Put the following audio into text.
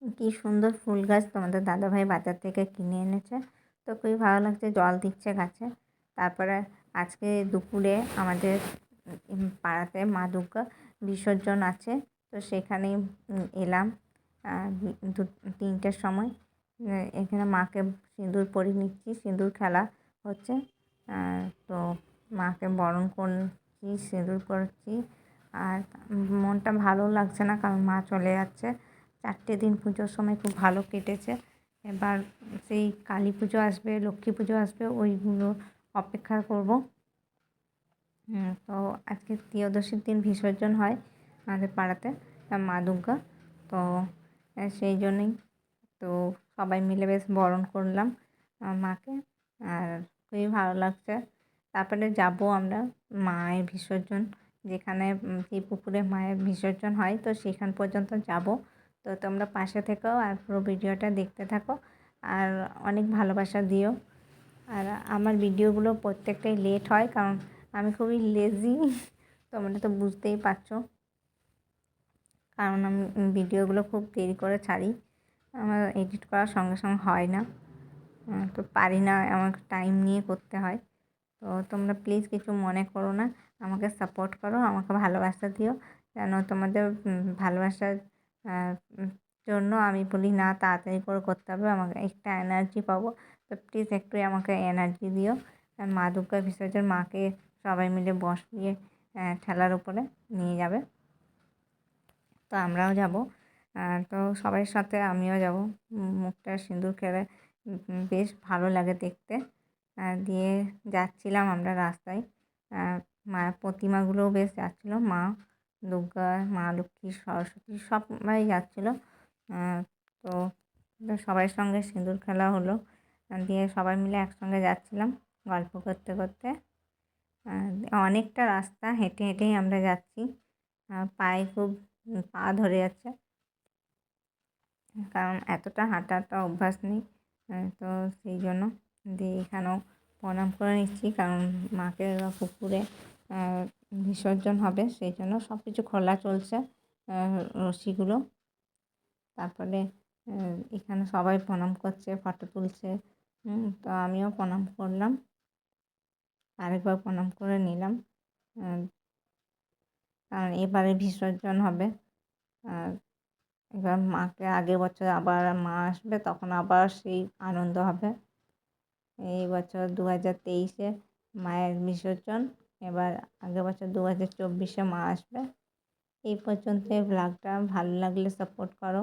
কি সুন্দর ফুল গাছ তোমাদের দাদাভাই বাজার থেকে কিনে এনেছে। তো খুবই ভালো লাগছে, জল দিচ্ছে গাছে। তারপরে আজকে দুপুরে আমাদের পাড়াতে মা দুর্গা বিসর্জন আছে, তো সেখানেই এলাম 3টের সময়। এখানে মাকে সিঁদুর পরিয়ে নিচ্ছি, সিঁদুর খেলা হচ্ছে। তো মাকে বরণ করছি, সিঁদুর পরছি। আর মনটা ভালো লাগছে না, কারণ মা চলে যাচ্ছে। 4টে দিন পুজোর সময় খুব ভালো কেটেছে। এবার সেই কালী পুজো আসবে, লক্ষ্মী পুজো আসবে, ওইগুলো অপেক্ষা করব। তো আজকে ত্রয়োদশীর দিন বিসর্জন হয় আমাদের পাড়াতে মা দুর্গা। তো সেই জন্যই তো সবাই মিলে বেশ বরণ করলাম মাকে। আর খুবই ভালো লাগছে। তারপরে যাব আমরা মায়ের বিসর্জন, যেখানে যে পুকুরে মায়ের বিসর্জন হয়, তো সেখান পর্যন্ত যাব। তো তোমরা পাশে থেকেও আর পুরো ভিডিওটা দেখতে থাকো, আর অনেক ভালোবাসা দিও। আর আমার ভিডিওগুলো প্রত্যেকটাই লেট হয়, কারণ আমি খুবই লেজি, তোমরা তো বুঝতেই পারছো। কারণ আমি ভিডিওগুলো খুব দেরি করে ছাড়ি, আমার এডিট করার সঙ্গে সঙ্গে হয় না, তো পারি না, আমাকে টাইম নিয়ে করতে হয়। তো তোমরা প্লিজ কিছু মনে করো না, আমাকে সাপোর্ট করো, আমাকে ভালোবাসা দিও। যেন তোমাদের ভালোবাসার জন্য আমি বলি না তাড়াতাড়ি করে করতে হবে, আমাকে একটা এনার্জি পাবো। তো প্লিজ একটু আমাকে এনার্জি দিও। মা দুর্গা বিসর্জন, মাকে সবাই মিলে বসিয়ে ঠেলার উপরে নিয়ে যাবে, তো আমরাও যাব। তো সবার সাথে আমিও যাব। মুখটা সিঁদুর খেলে বেশ ভালো লাগে দেখতে। দিয়ে যাচ্ছিলাম আমরা রাস্তায়, মায়ের প্রতিমাগুলোও বেশ যাচ্ছিলো, মা দুর্গা, মা লক্ষ্মী, সরস্বতী সবাই যাচ্ছিলো। তো সবার সঙ্গে সিঁদুর খেলা হলো, দিয়ে সবাই মিলে একসঙ্গে যাচ্ছিলাম গল্প করতে করতে। অনেকটা রাস্তা হেঁটে হেঁটেই আমরা যাচ্ছি, পায়ে খুব পা ধরে যাচ্ছে, কারণ এতটা হাঁটাটা অভ্যাস নেই। তো সেই জন্য দিয়ে এখানেও প্রণাম করে নিচ্ছি, কারণ মাকে পুকুরে বিসর্জন হবে, সেই জন্য সব কিছু খোলা চলছে, রশিগুলো। তারপরে এখানে সবাই প্রণাম করছে, ফটো তুলছে। তো আমিও প্রণাম করলাম, আরেকবার প্রণাম করে নিলাম, কারণ এবারে বিসর্জন হবে। এবার মাকে আগের বছর আবার মা আসবে, তখন আবার সেই আনন্দ হবে। এই বছর 2023-এ মায়ের বিসর্জন, এবার আগের বছর 2024-এ মা আসবে। এই পর্যন্ত ব্লগটা ভালো লাগলে সাপোর্ট করো।